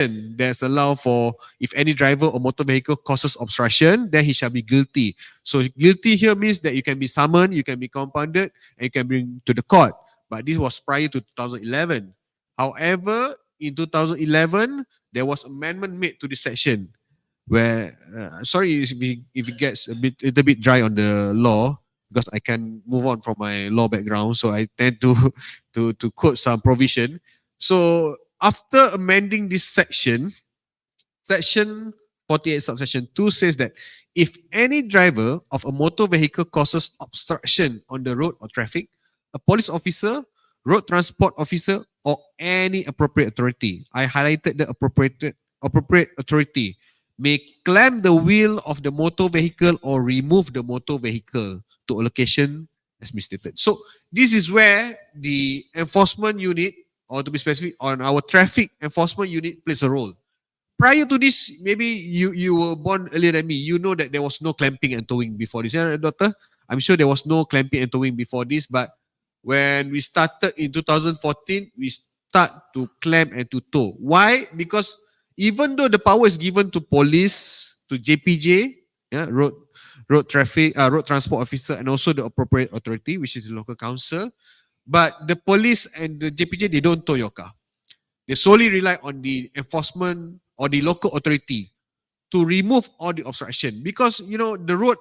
There's a law for if any driver or motor vehicle causes obstruction, then he shall be guilty. So guilty here means that you can be summoned, you can be compounded, and you can bring to the court. But this was prior to 2011. However, in 2011, there was amendment made to this section where, sorry if it gets a little bit dry on the law, because I can move on from my law background, so I tend to to quote some provision. So after amending this section, section 48 subsection 2 says that if any driver of a motor vehicle causes obstruction on the road or traffic, a police officer, road transport officer, or any appropriate authority, I highlighted the appropriate authority, may clamp the wheel of the motor vehicle or remove the motor vehicle to a location as misstated. So this is where the enforcement unit, or to be specific, on our traffic enforcement unit plays a role. Prior to this, maybe you were born earlier than me. You know that there was no clamping and towing before this. Yeah, doctor? I'm sure there was no clamping and towing before this, but when we started in 2014, we start to clamp and to tow. Why? Because even though the power is given to police, to JPJ, yeah, road transport officer, and also the appropriate authority, which is the local council, but the police and the JPJ, they don't tow your car. They solely rely on the enforcement or the local authority to remove all the obstruction. Because, you know, the road,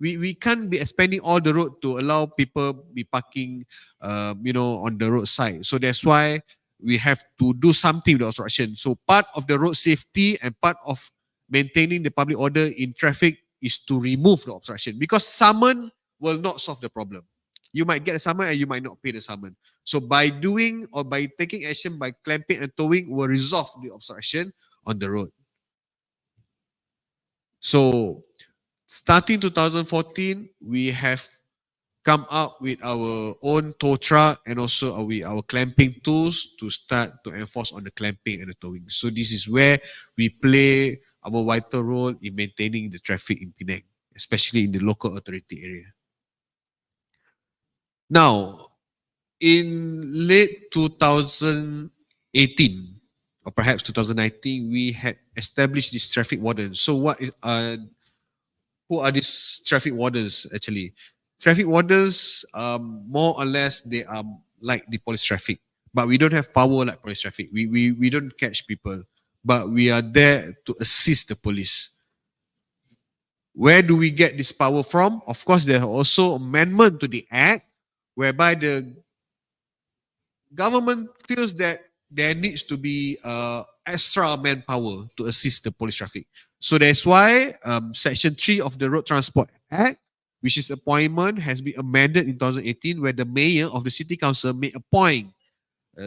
we can't be expanding all the road to allow people be parking, on the roadside. So that's why we have to do something with the obstruction. So part of the road safety and part of maintaining the public order in traffic is to remove the obstruction, because summon will not solve the problem. You might get a summon and you might not pay the summon. So by doing or by taking action by clamping and towing will resolve the obstruction on the road. So starting 2014, we have come up with our own tow truck and also our clamping tools to start to enforce on the clamping and the towing. So this is where we play our vital role in maintaining the traffic in Penang, especially in the local authority area. Now, in late 2018 or perhaps 2019, we had established this traffic warden. So who are these traffic wardens actually? Traffic wardens, more or less, they are like the police traffic, but we don't have power like police traffic. We don't catch people, but we are there to assist the police. Where do we get this power from? Of course, there are also amendment to the act whereby the government feels that there needs to be extra manpower to assist the police traffic. So that's why Section 3 of the Road Transport Act, which is appointment, has been amended in 2018, where the mayor of the city council may appoint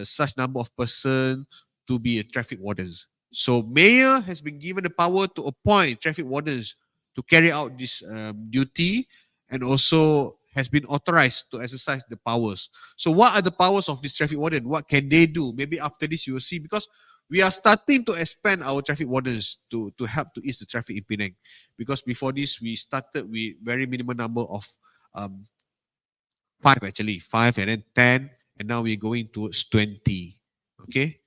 such number of persons to be a traffic wardens. So mayor has been given the power to appoint traffic wardens to carry out this duty, and also has been authorized to exercise the powers. So what are the powers of this traffic warden? What can they do? Maybe after this you will see, because we are starting to expand our traffic wardens to help to ease the traffic in Penang. Because before this, we started with very minimal number of 5 and then 10, and now we're going towards 20. Okay.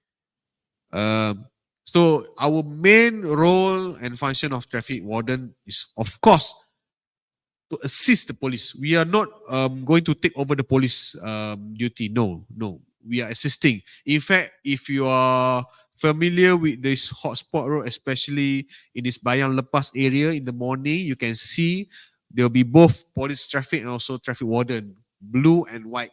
So our main role and function of traffic warden is, of course, to assist the police. We are not going to take over the police duty. No. We are assisting. In fact, if you are familiar with this hotspot road, especially in this Bayang Lepas area in the morning, you can see there will be both police traffic and also traffic warden. Blue and white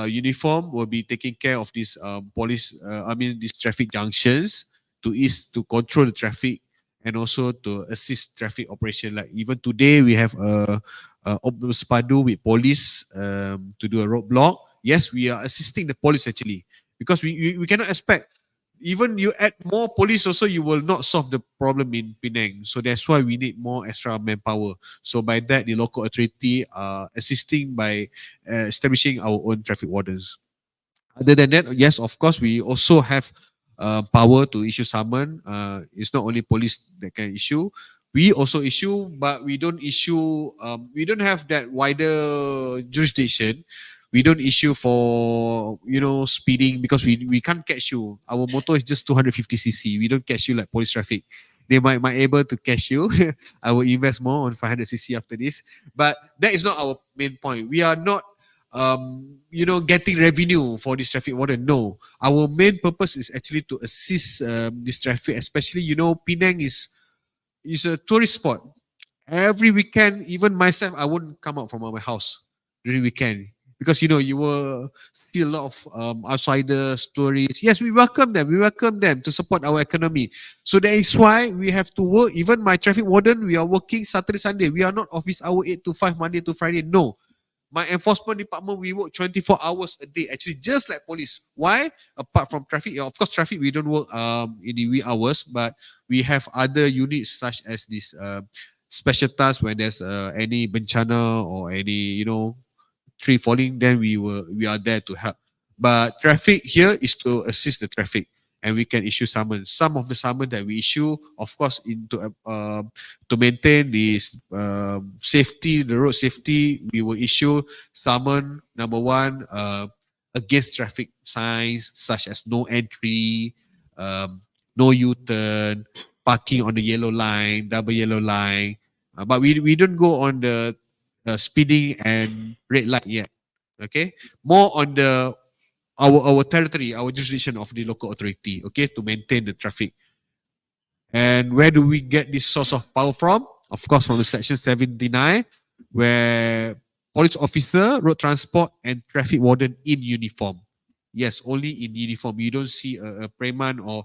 uniform will be taking care of these these traffic junctions to control the traffic and also to assist traffic operation. Like even today, we have a Spadu with police to do a roadblock. Yes, we are assisting the police actually, because we cannot expect, even you add more police also, you will not solve the problem in Penang. So that's why we need more extra manpower. So by that, the local authority are assisting by establishing our own traffic wardens. Other than that, yes, of course, we also have power to issue summon. It's not only police that can issue. We also issue, but we don't issue. We don't have that wider jurisdiction. We don't issue for, speeding, because we can't catch you. Our motor is just 250cc. We don't catch you like police traffic. They might able to catch you. I will invest more on 500cc after this. But that is not our main point. We are not getting revenue for this traffic warden. No, our main purpose is actually to assist this traffic, especially, Penang is a tourist spot. Every weekend, even myself, I won't come out from my house during weekend, because you will see a lot of outsider stories. Yes, we welcome them. We welcome them to support our economy. So that is why we have to work. Even my traffic warden, we are working Saturday, Sunday. We are not office hour 8 to 5, Monday to Friday. No. My enforcement department, we work 24 hours a day, actually, just like police. Why? Apart from traffic, of course, traffic, we don't work in the wee hours, but we have other units such as this special task when there's any bencana or any, tree falling, then we are there to help. But traffic here is to assist the traffic, and we can issue summons. Some of the summons that we issue, of course, to maintain this safety, the road safety, we will issue summon number one against traffic signs such as no entry, no U-turn, parking on the yellow line, double yellow line. But we don't go on the speeding and red light yet. Okay, more on the our territory, our jurisdiction of the local authority. Okay, to maintain the traffic. And where do we get this source of power from? Of course, from the section 79, where police officer, road transport, and traffic warden in uniform. Yes, only in uniform. You don't see a preman or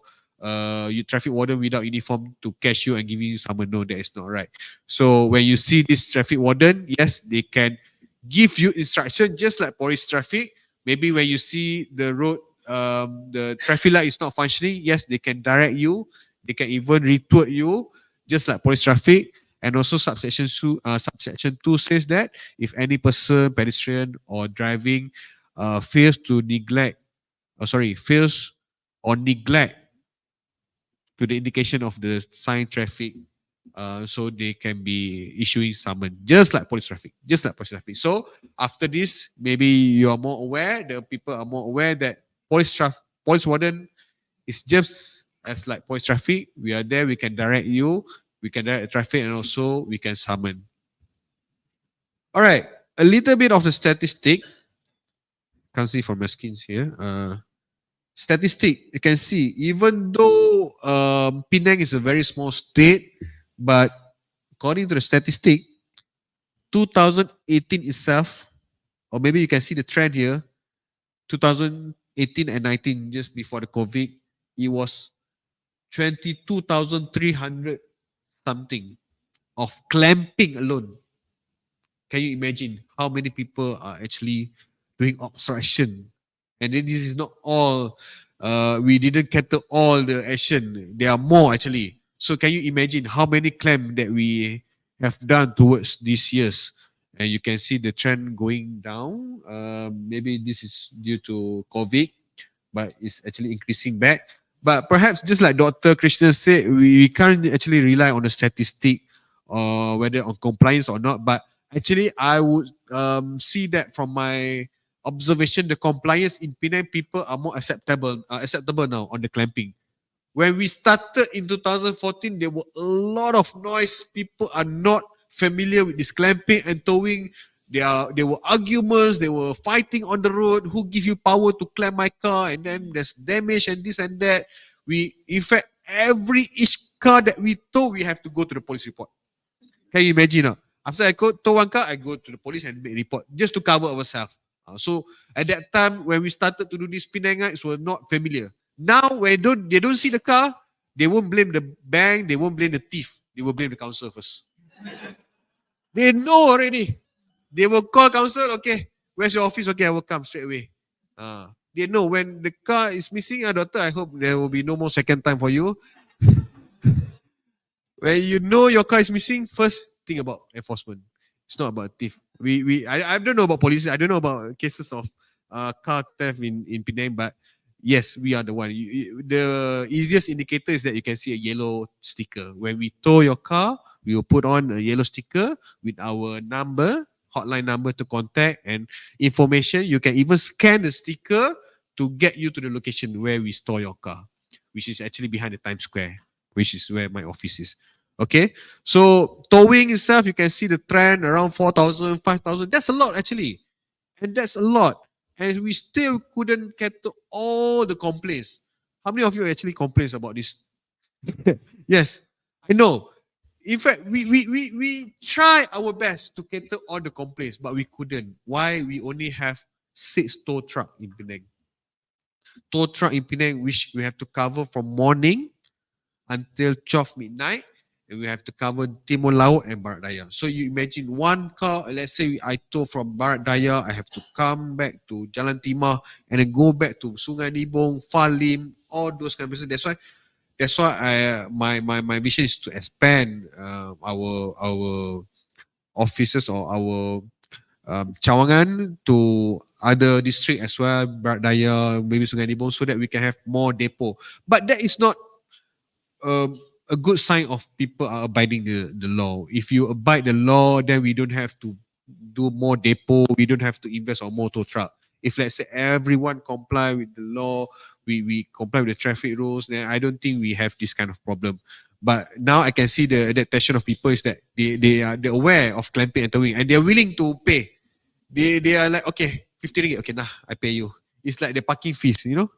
you traffic warden without uniform to catch you and give you summon. No, that is not right. So when you see this traffic warden, yes, they can give you instruction just like police traffic. Maybe when you see the road, the traffic light is not functioning, yes, they can direct you. They can even retort you, just like police traffic. And also subsection 2 says that if any person, pedestrian or driving fails or neglect to the indication of the sign traffic, so they can be issuing summon, just like police traffic, So after this, maybe you are more aware, the people are more aware that police warden is just as like police traffic. We are there, we can direct you, we can direct the traffic, and also we can summon. All right, a little bit of the statistic. Can't see from my screens here. Statistic, you can see, even though Penang is a very small state, but according to the statistic, 2018 itself, or maybe you can see the trend here, 2018 and 19, just before the COVID, it was 22,300 something of clamping alone. Can you imagine how many people are actually doing obstruction? And then this is not all. We didn't cater all the action. There are more actually. So can you imagine how many clamp that we have done towards these years? And you can see the trend going down. Maybe this is due to COVID, but it's actually increasing back. But perhaps just like Dr. Krishna said, we can't actually rely on the statistic or whether on compliance or not. But actually, I would see that from my observation, the compliance in Penang, people are more acceptable now on the clamping. When we started in 2014, there were a lot of noise. People are not familiar with this clamping and towing. There were arguments, they were fighting on the road. Who give you power to clamp my car? And then there's damage and this and that. In fact, each car that we tow, we have to go to the police report. Can you imagine? After I tow one car, I go to the police and make a report just to cover ourselves. So at that time, when we started to do this, Penangites were not familiar. Now, when they don't see the car, they won't blame the bank, they won't blame the thief. They will blame the council first. They know already. They will call council, okay, where's your office? Okay, I will come straight away. They know when the car is missing, doctor, I hope there will be no more second time for you. When you know your car is missing, first think about enforcement. It's not about thief. I don't know about police. I don't know about cases of car theft in Penang, but yes, we are the one. The easiest indicator is that you can see a yellow sticker. When we tow your car, we will put on a yellow sticker with our number, hotline number to contact, and information. You can even scan the sticker to get you to the location where we store your car, which is actually behind the Times Square, which is where my office is. Okay, so towing itself, you can see the trend around 4,000, 5,000. That's a lot actually, and that's a lot. And we still couldn't cater all the complaints. How many of you actually complains about this? Yes, I know. In fact, we try our best to cater all the complaints, but we couldn't. Why? We only have 6 tow truck in Penang. Tow truck in Penang, which we have to cover from morning until 12 midnight. And we have to cover Timur Laut and Barat Daya. So you imagine one car, let's say I tow from Barat Daya, I have to come back to Jalan Timah and then go back to Sungai Nibong, Falim, all those kind of places. That's why my vision is to expand our offices or our cawangan to other district as well, Barat Daya, maybe Sungai Nibong, so that we can have more depot. But that is not a good sign of people are abiding the law. If you abide the law, then we don't have to do more depot. We don't have to invest on more tow truck. If let's say everyone comply with the law, we comply with the traffic rules, then I don't think we have this kind of problem. But now I can see the adaptation of people is that they're aware of clamping and towing, and they're willing to pay. They are like, okay, 50 ringgit, okay, nah, I pay you. It's like the parking fees, you know.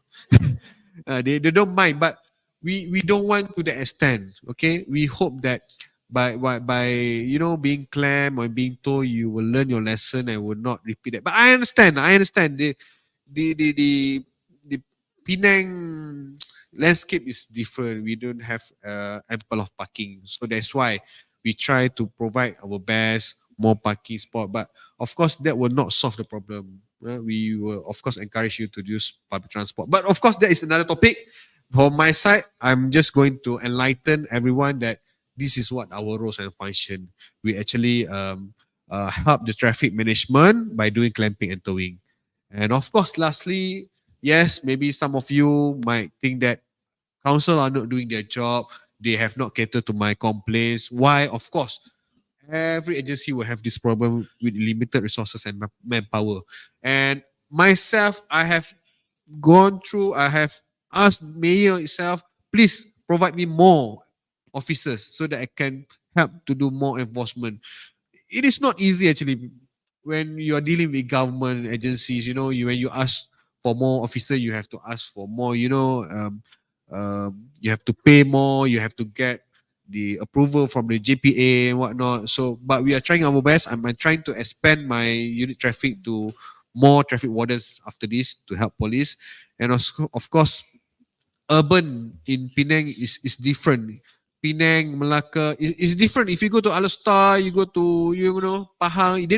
They don't mind, but we don't want to the extent. Okay, we hope that by being clam or being told, you will learn your lesson and will not repeat it. But I understand. The Penang landscape is different. We don't have ample of parking, so that's why we try to provide our best more parking spot. But of course, that will not solve the problem. We will of course encourage you to use public transport. But of course, that is another topic. For my side, I'm just going to enlighten everyone that this is what our roles and function. We actually help the traffic management by doing clamping and towing. And of course, lastly, yes, maybe some of you might think that council are not doing their job. They have not catered to my complaints. Why? Of course, every agency will have this problem with limited resources and manpower. And myself, I have gone through, I have asked mayor itself, please provide me more officers so that I can help to do more enforcement. It is not easy actually when you are dealing with government agencies. When you ask for more officer, you have to ask for more. You have to pay more. You have to get the approval from the JPA and whatnot. So, but we are trying our best. I'm trying to expand my unit traffic to more traffic wardens after this to help police, and also, of course, urban in Penang is different. Penang, Melaka is different. If you go to Alastar, you go to Pahang, they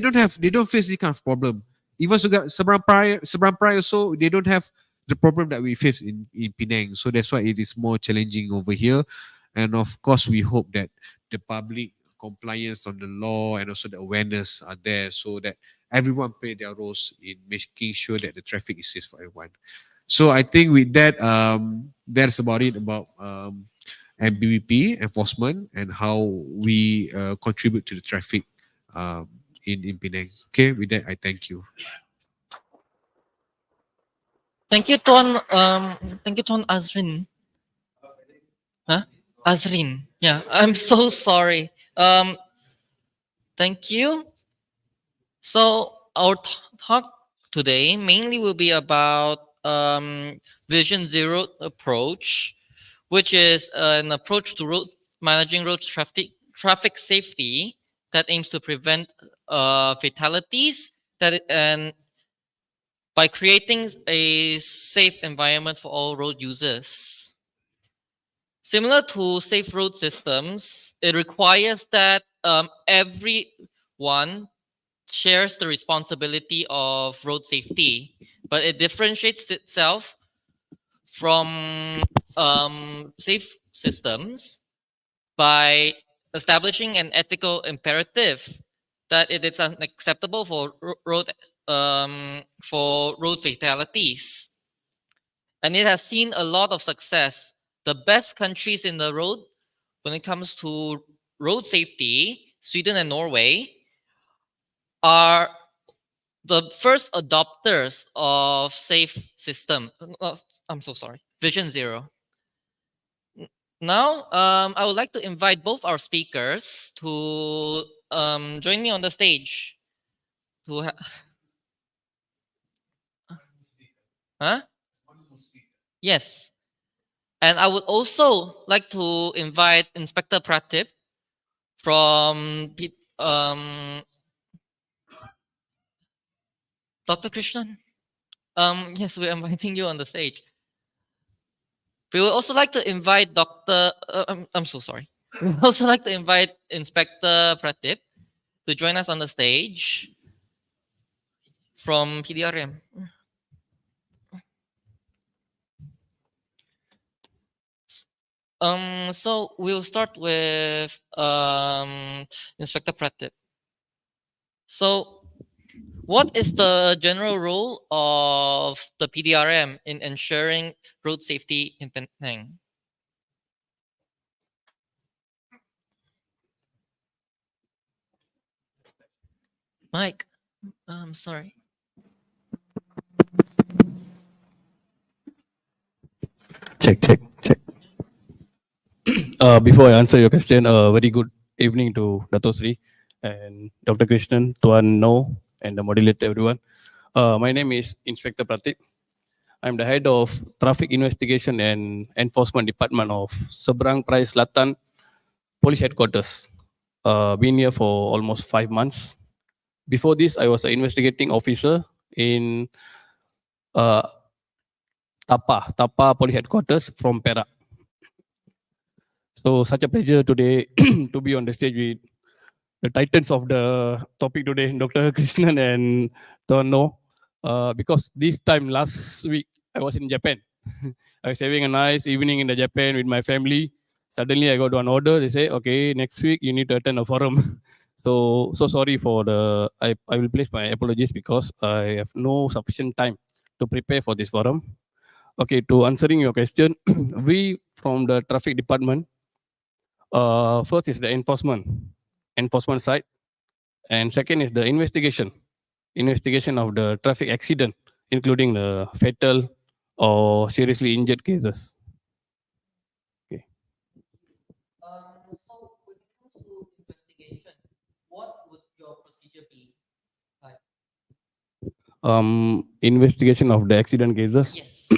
don't face this kind of problem. Even Seberang Perai also, they don't have the problem that we face in Penang. So that's why it is more challenging over here. And of course, we hope that the public compliance on the law and also the awareness are there so that everyone play their roles in making sure that the traffic is safe for everyone. So I think with that, that's about it about MBBP enforcement and how we contribute to the traffic in Penang. Okay, with that, I thank you. Thank you, Tuan. Thank you, Tuan Azrin. Huh? Azrin. Yeah, I'm so sorry. Thank you. So our talk today mainly will be about Vision Zero approach, which is an approach to managing road traffic safety that aims to prevent fatalities and by creating a safe environment for all road users. Similar to safe road systems, it requires that everyone shares the responsibility of road safety, but it differentiates itself from safe systems by establishing an ethical imperative that it is unacceptable for road fatalities, and it has seen a lot of success. The best countries in the road when it comes to road safety, Sweden and Norway, are the first adopters of safe system. I'm so sorry. Vision Zero. Now, I would like to invite both our speakers to join me on the stage. To huh? Yes. And I would also like to invite Inspector Pratip from Dr. Krishnan. Yes, we're inviting you on the stage. We would also like to invite Dr. I'm so sorry. We would also like to invite Inspector Pratip to join us on the stage from PDRM. So we'll start with Inspector Pratip. So, what is the general role of the PDRM in ensuring road safety in Penang? Mike, I'm sorry. Check. Before I answer your question, very good evening to Dato Sri and Dr. Krishnan, Tuan No, and the moderator, everyone. My name is Inspector Pratip. I'm the head of Traffic Investigation and Enforcement Department of Seberang Peraya Selatan Police Headquarters. Been here for almost 5 months. Before this, I was an investigating officer in uh, Tapa Police Headquarters from Perak. So such a pleasure today to be on the stage with the titans of the topic today, Dr. Krishnan and Tono. Because this time last week I was in Japan. I was having a nice evening in the Japan with my family. Suddenly I got one order. They say, okay, next week you need to attend a forum. So sorry for the. I will place my apologies because I have no sufficient time to prepare for this forum. Okay, to answering your question, we from the traffic department. First is the enforcement side, and second is the investigation of the traffic accident, including the fatal or seriously injured cases. Okay. So when it comes to investigation, what would your procedure be like? Investigation of the accident cases. Yes.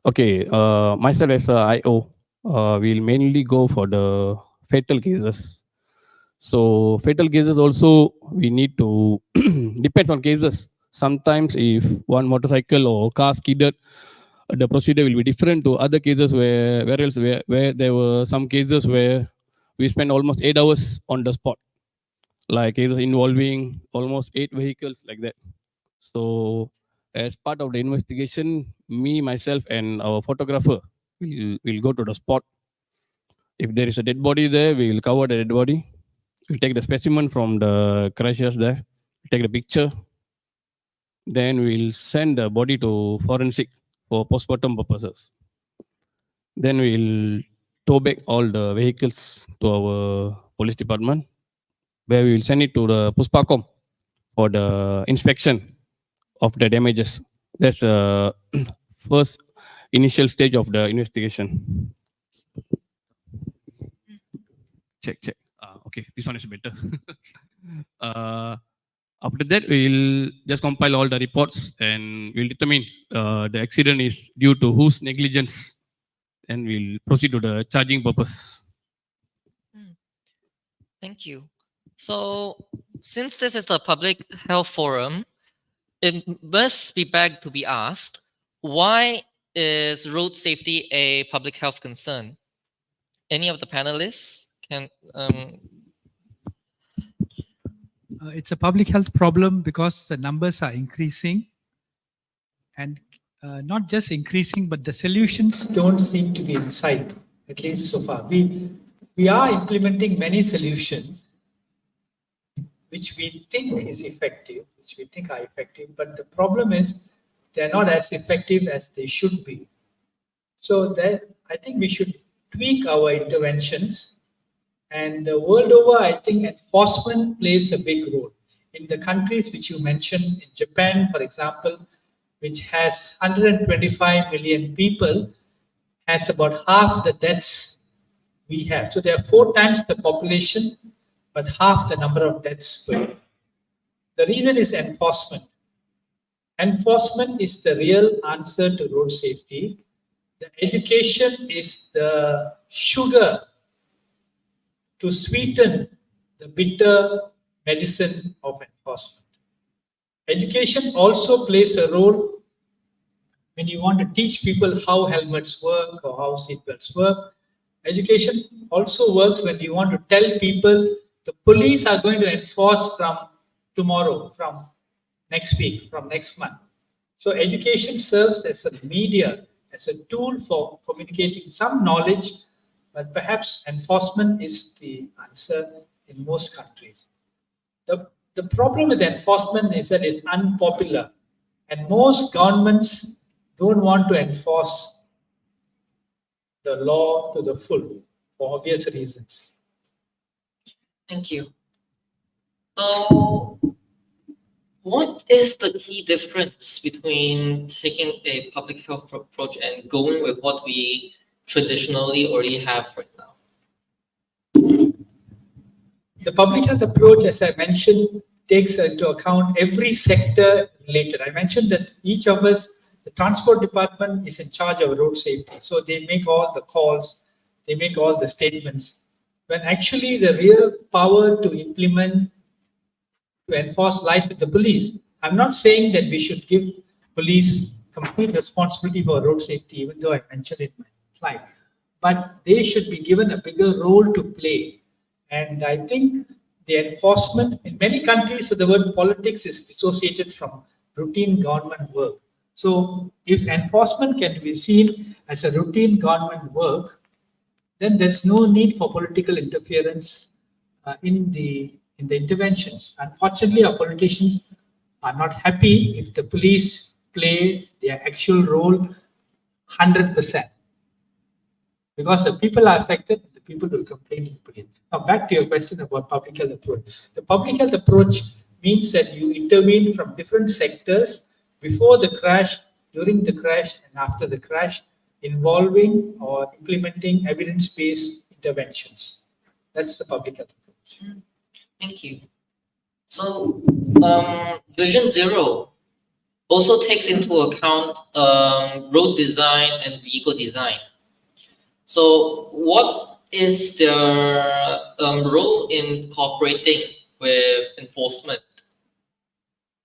Okay. Myself as a IO, will mainly go for the fatal cases. So fatal cases also we need to depends on cases. Sometimes if one motorcycle or car skidded, the procedure will be different to other cases where there were some cases where we spent almost 8 hours on the spot, like cases involving almost 8 vehicles like that. So as part of the investigation, me, myself, and our photographer will go to the spot. If there is a dead body there, we will cover the dead body. We'll take the specimen from the crashes there, take the picture. Then we'll send the body to forensic for postmortem purposes. Then we'll tow back all the vehicles to our police department, where we will send it to the Puspacom for the inspection of the damages. That's the first initial stage of the investigation. Check. Okay, this one is better. After that, we'll just compile all the reports and we'll determine the accident is due to whose negligence, and we'll proceed to the charging purpose. Thank you. So, since this is a public health forum, it must be begged to be asked, why is road safety a public health concern? Any of the panelists can it's a public health problem because the numbers are increasing, and not just increasing, but the solutions don't seem to be in sight, at least so far. We are implementing many solutions which we think is effective, which we think are effective, but the problem is they're not as effective as they should be. So I think we should tweak our interventions. And world over, I think enforcement plays a big role. in the countries which you mentioned, in Japan, for example, which has 125 million people, has about half the deaths we have. So there are 4 times the population, but half the number of deaths per year. The reason is enforcement. Enforcement is the real answer to road safety. The education is the sugar to sweeten the bitter medicine of enforcement. Education also plays a role when you want to teach people how helmets work or how seatbelts work. Education also works when you want to tell people the police are going to enforce from tomorrow, from next week, from next month. So education serves as a media, as a tool for communicating some knowledge, but perhaps enforcement is the answer in most countries. The problem with enforcement is that it's unpopular, and most governments don't want to enforce the law to the full for obvious reasons. Thank you. So, what is the key difference between taking a public health approach and going with what we traditionally already have right now? The public health approach, as I mentioned, takes into account every sector related. I mentioned that each of us, the transport department is in charge of road safety. So they make all the calls, they make all the statements. When actually the real power to implement, to enforce lies with the police. I'm not saying that we should give police complete responsibility for road safety, even though I mentioned it in my slide. But they should be given a bigger role to play. And I think the enforcement in many countries, so the word politics is dissociated from routine government work. So if enforcement can be seen as a routine government work, then there's no need for political interference in the interventions. Unfortunately, our politicians are not happy if the police play their actual role 100%. Because the people are affected, the people will complain to the police. Now back to your question about public health approach. The public health approach means that you intervene from different sectors before the crash, during the crash, and after the crash, involving or implementing evidence-based interventions. That's the public health approach. Thank you. So, Vision Zero also takes into account road design and vehicle design. So, what is their role in cooperating with enforcement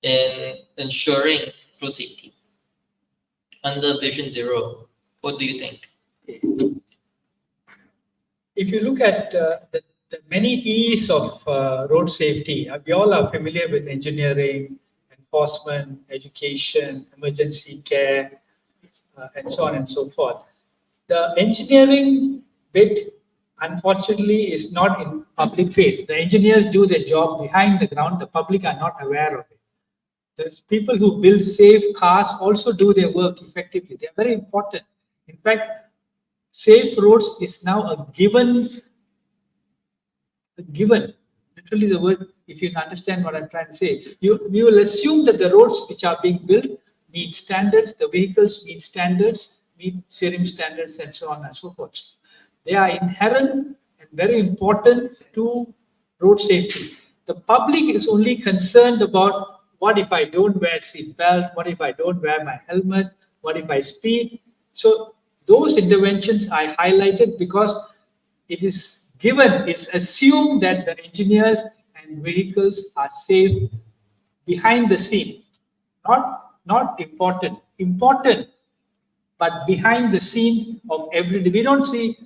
in ensuring road safety under Vision Zero? What do you think? If you look at the many E's of road safety, we all are familiar with engineering, enforcement, education, emergency care, and so on and so forth. The engineering bit, unfortunately, is not in public face. The engineers do their job behind the ground. The public are not aware of it. There's people who build safe cars also do their work effectively. They are very important. In fact, safe roads is now a given. Literally the word, if you understand what I'm trying to say, you will assume that the roads which are being built meet standards, the vehicles meet standards, meet steering standards, and so on and so forth. They are inherent and very important to road safety. The public is only concerned about what if I don't wear seat belt, what if I don't wear my helmet, what if I speed. So those interventions I highlighted because it is given, it's assumed that the engineers and vehicles are safe behind the scene. Not important, but behind the scene of every day. We don't see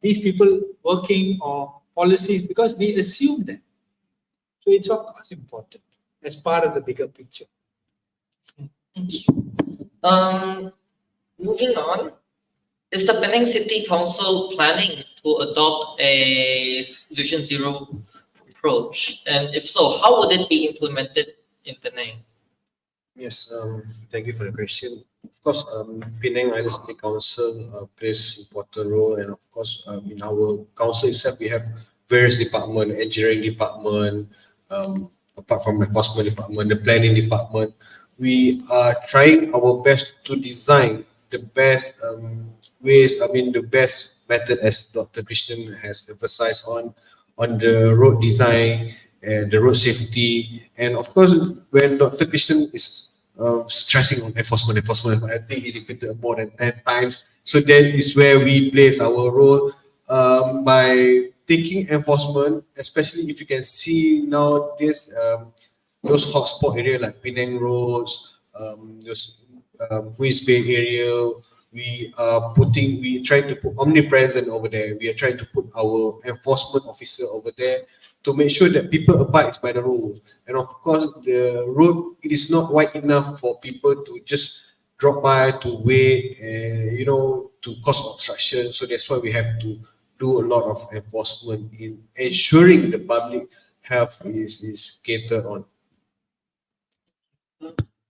these people working or policies because we assume them. So it's of course important as part of the bigger picture. Thank you. Moving on, is the Penang City Council planning to adopt a Vision Zero approach? And if so, how would it be implemented in Penang? Yes, thank you for the question. Of course, Penang Island City Council plays important role, and of course, in our council itself, we have various departments, engineering department, apart from the enforcement department, the planning department, we are trying our best to design the best ways, the best method, as Dr. Krishnan has emphasized on the road design and the road safety. And of course, when Dr. Krishnan is stressing on enforcement, I think he repeated more than 10 times. So that is where we place our role by taking enforcement, especially if you can see now this those hotspot area like Penang roads, those Queens Bay area. We try to put omnipresent over there. We are trying to put our enforcement officer over there to make sure that people abide by the rules. And of course, the road, it is not wide enough for people to just drop by, to wait, and to cause obstruction. So that's why we have to do a lot of enforcement in ensuring the public health is catered on.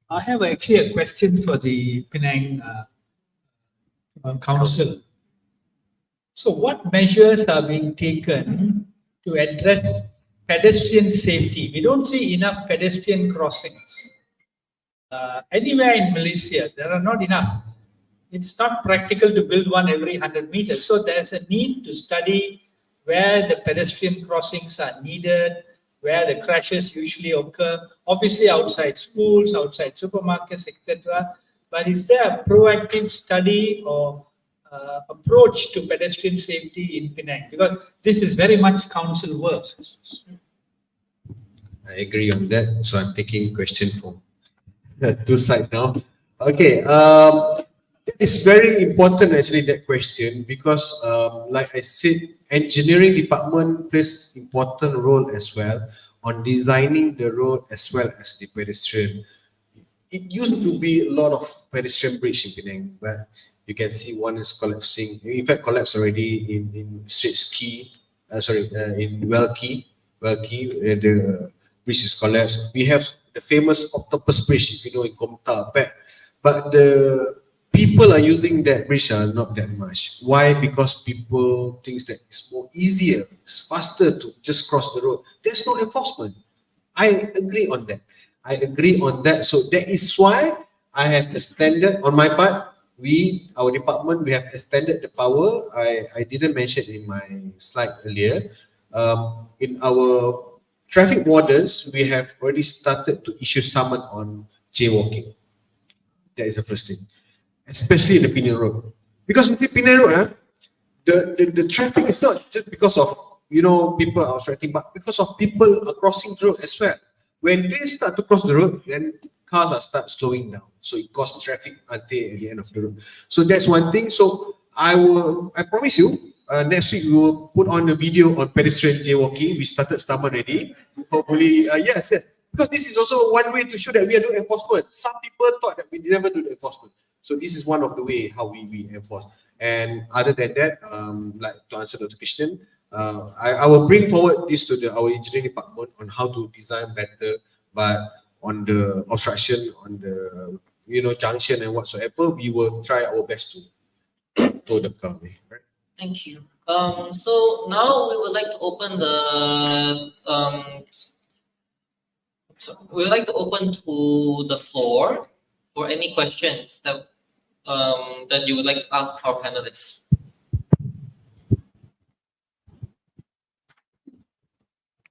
I have actually a question for the Penang Council. So what measures are being taken to address pedestrian safety? We don't see enough pedestrian crossings. Anywhere in Malaysia, there are not enough. It's not practical to build one every 100 meters. So there's a need to study where the pedestrian crossings are needed, where the crashes usually occur, obviously outside schools, outside supermarkets, etc. But is there a proactive study or approach to pedestrian safety in Penang? Because this is very much council work. I agree on that. So I'm taking question from two sides now. Okay, it's very important actually, that question, because like I said, engineering department plays important role as well on designing the road as well as the pedestrian. It used to be a lot of pedestrian bridge in Penang, but you can see one is collapsing. In fact, collapsed already in Straits Key. In Welki, the bridge is collapsed. We have the famous Octopus Bridge, if you know, in Komta, but the people are using that bridge not that much. Why? Because people think that it's more easier, it's faster to just cross the road. There's no enforcement. I agree on that. So that is why I have extended, on my part, our department, we have extended the power. I didn't mention in my slide earlier. In our traffic wardens, we have already started to issue summon on jaywalking. That is the first thing, especially in the Penang Road. Because in the Penang Road, the traffic is not just because of people are obstructing, but because of people are crossing the road as well. When they start to cross the road, then cars are start slowing down. So it causes traffic until at the end of the road. So that's one thing. So I promise you, next week we will put on a video on pedestrian jaywalking. We started Staman already. Hopefully, yes. Because this is also one way to show that we are doing enforcement. Some people thought that we never do the enforcement. So this is one of the way how we enforce. And other than that, like to answer Dr. Krishnan, I will bring forward this to our engineering department on how to design better, but on the obstruction, on the junction and whatsoever, we will try our best to tow the car. Right? Thank you. So now we would like to open to the floor for any questions that you would like to ask our panelists.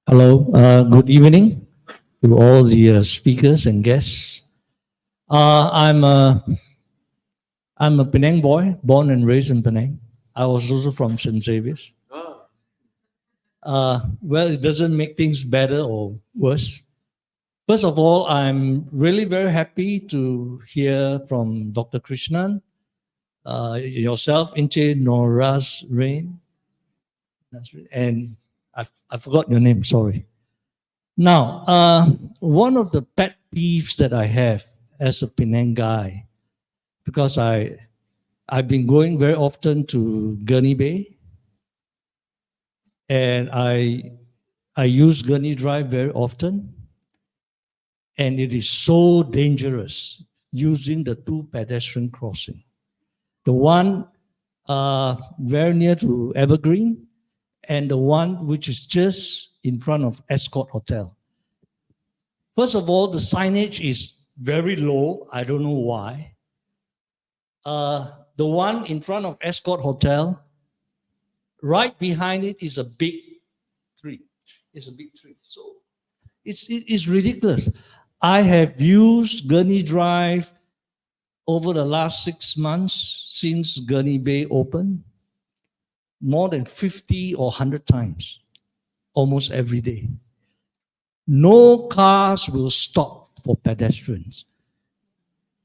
Hello, good evening to all the speakers and guests. I'm a Penang boy, born and raised in Penang. I was also from St. Xavier's. Well, it doesn't make things better or worse. First of all, I'm really very happy to hear from Dr. Krishnan, yourself, Inche Noraz Rain, and I forgot your name, sorry. Now, one of the pet peeves that I have as a Penang guy, because I've been going very often to Gurney Bay, and I use Gurney Drive very often, and it is so dangerous using the two pedestrian crossing. The one very near to Evergreen, and the one which is just in front of Escort Hotel. First of all, the signage is very low. I don't know why. The one in front of Escort Hotel, right behind it is a big tree. It's a big tree. So it's ridiculous. I have used Gurney Drive over the last 6 months since Gurney Bay opened, more than 50 or 100 times, almost every day. No cars will stop for pedestrians.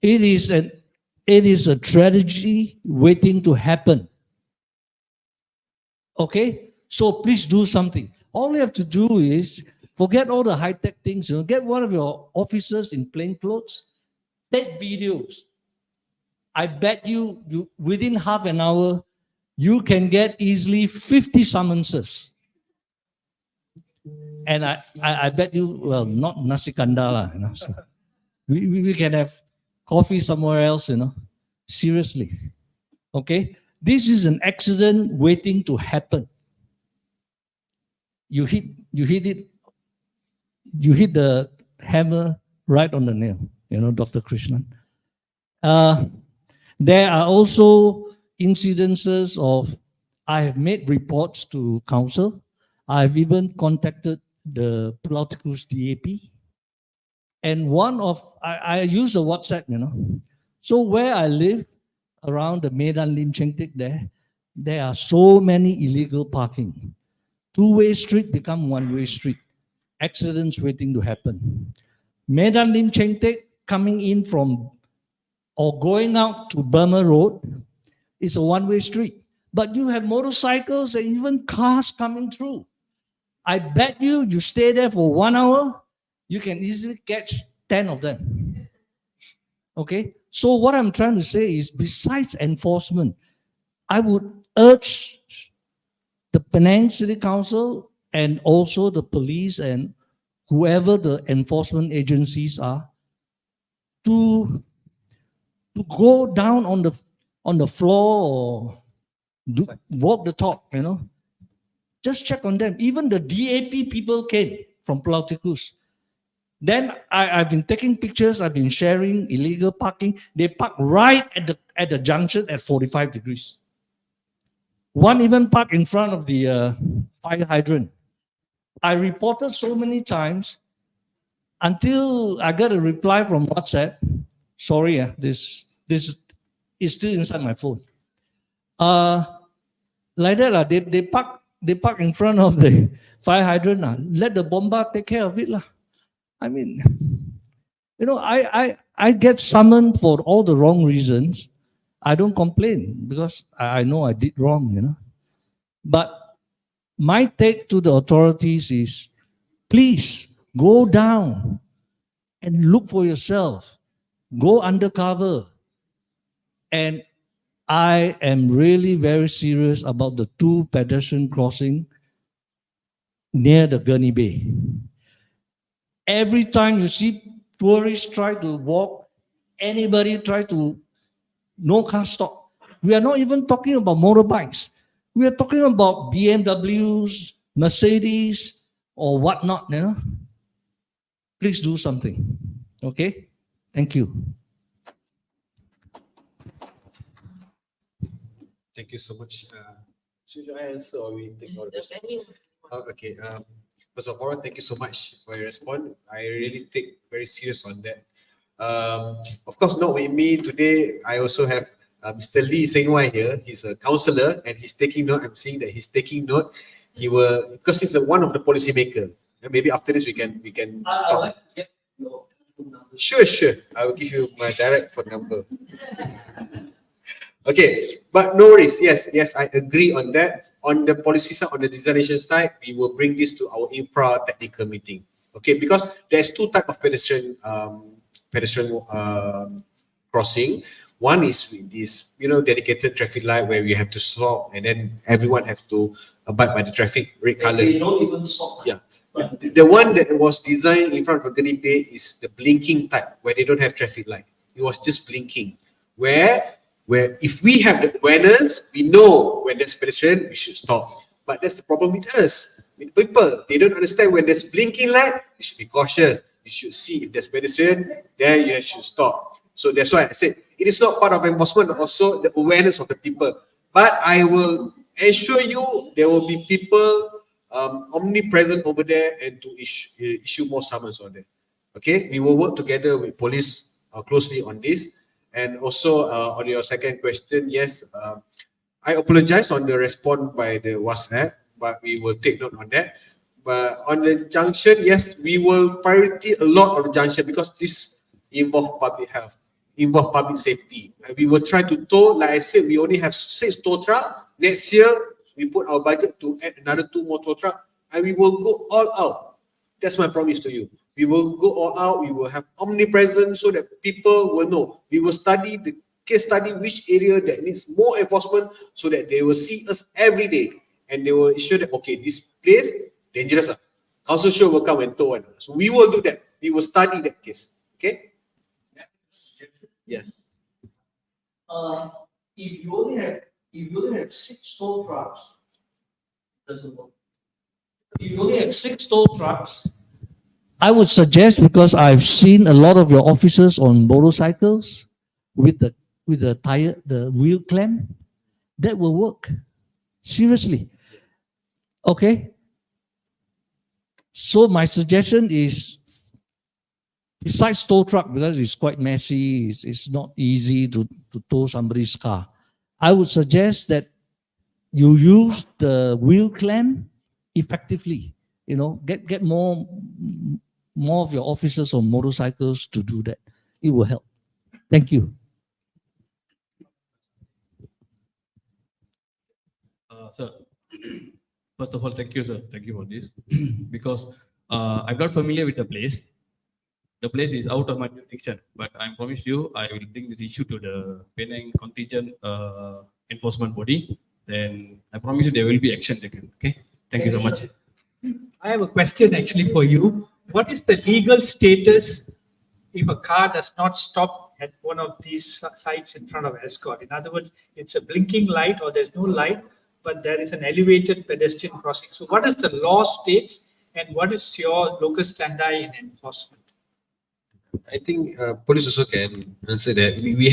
It is a tragedy waiting to happen. Okay? So please do something. All you have to do is forget all the high-tech things. Get one of your officers in plain clothes, take videos. I bet you within half an hour, you can get easily 50 summonses. And I bet you, well, not nasi kandar, so we can have coffee somewhere else, seriously. Okay? This is an accident waiting to happen. You hit the hammer right on the nail, Dr. Krishnan. There are also incidences of, I have made reports to council. I've even contacted the Politicus DAP. And I use the WhatsApp, So where I live, around the Medan Lim Cheng Tik there are so many illegal parking. Two-way street become one-way street. Accidents waiting to happen. Medan Lim Cheng Tik coming in from or going out to Burma Road is a one-way street. But you have motorcycles and even cars coming through. I bet you stay there for 1 hour, you can easily catch 10 of them. Okay? So what I'm trying to say is, besides enforcement, I would urge the Penang City Council and also the police and whoever the enforcement agencies are to go down on the floor or walk the talk, Just check on them. Even the DAP people came from Politicus. Then I've been taking pictures, I've been sharing illegal parking. They park right at the junction at 45 degrees. One even parked in front of the fire hydrant. I reported so many times until I got a reply from WhatsApp. Sorry, this is still inside my phone. Like that, they park in front of the fire hydrant. Let the bomba take care of it. I mean, I get summoned for all the wrong reasons. I don't complain because I know I did wrong, But my take to the authorities is, please go down and look for yourself. Go undercover. And I am really very serious about the 2 pedestrian crossing near the Gurney Bay. Every time you see tourists try to walk, anybody try to, no car stop. We are not even talking about motorbikes. We are talking about BMWs, Mercedes, or whatnot, Please do something. Okay? Thank you. Thank you so much. Should I answer or we take all the questions? Okay. First of all, thank you so much for your response. I really take very serious on that. Of course, not with me today. I also have Mr. Lee Seng Wai here. He's a councillor and he's taking note. I'm seeing that he's taking note. He will, because he's one of the policy maker. And maybe after this we can talk. Like to get your phone number. Sure. I will give you my direct phone number. Okay, but no worries. Yes, I agree on that. On the policy side, on the designation side, we will bring this to our infra technical meeting. Okay, because there's 2 types of pedestrian crossing. One is with this, dedicated traffic light where we have to stop and then everyone have to abide by the traffic red color. They don't even stop. Yeah. The one that was designed in front of Gurney Bay is the blinking type where they don't have traffic light. It was just blinking. Where if we have the awareness, we know when there's pedestrian, we should stop. But that's the problem with us, with people. They don't understand when there's blinking light, we should be cautious. you should see if there's pedestrian, then you should stop. So that's why I said it is not part of enforcement, also the awareness of the people. But I will assure you there will be people omnipresent over there and to issue more summons on there. Okay, we will work together with police closely on this. And also on your second question, yes, I apologize on the response by the WhatsApp, but we will take note on that. But on the junction, yes, we will priority a lot on the junction because this involve public health, involve public safety. And we will try to tow, like I said, we only have 6 tow trucks. Next year, we put our budget to add another 2 more tow trucks, and we will go all out. That's my promise to you. We will go all out. We will have omnipresent so that people will know. We will study the case study which area that needs more enforcement so that they will see us every day and they will ensure that, okay, this place dangerous. Council sure will come and tow. So we will do that. We will study that case. Okay? Yes. If you only have 6 tow trucks, doesn't work. If you only have 6 tow trucks, I would suggest, because I've seen a lot of your officers on motorcycles with the tire, the wheel clamp, that will work. Seriously. Okay. So my suggestion is, besides tow truck, because it's quite messy, it's not easy to tow somebody's car, I would suggest that you use the wheel clamp effectively. You know, get more of your officers on motorcycles to do that. It will help. Thank you. Sir, first of all, thank you, sir. Thank you for this. Because I'm not familiar with the place. The place is out of my jurisdiction, but I promise you, I will bring this issue to the Penang contingent enforcement body. Then I promise you there will be action taken. Okay. Thank you so much. I have a question actually for you. What is the legal status if a car does not stop at one of these sites in front of escort? In other words, it's a blinking light or there's no light, but there is an elevated pedestrian crossing. So what does the law states and what is your locus standi in enforcement? I think police also can answer that. We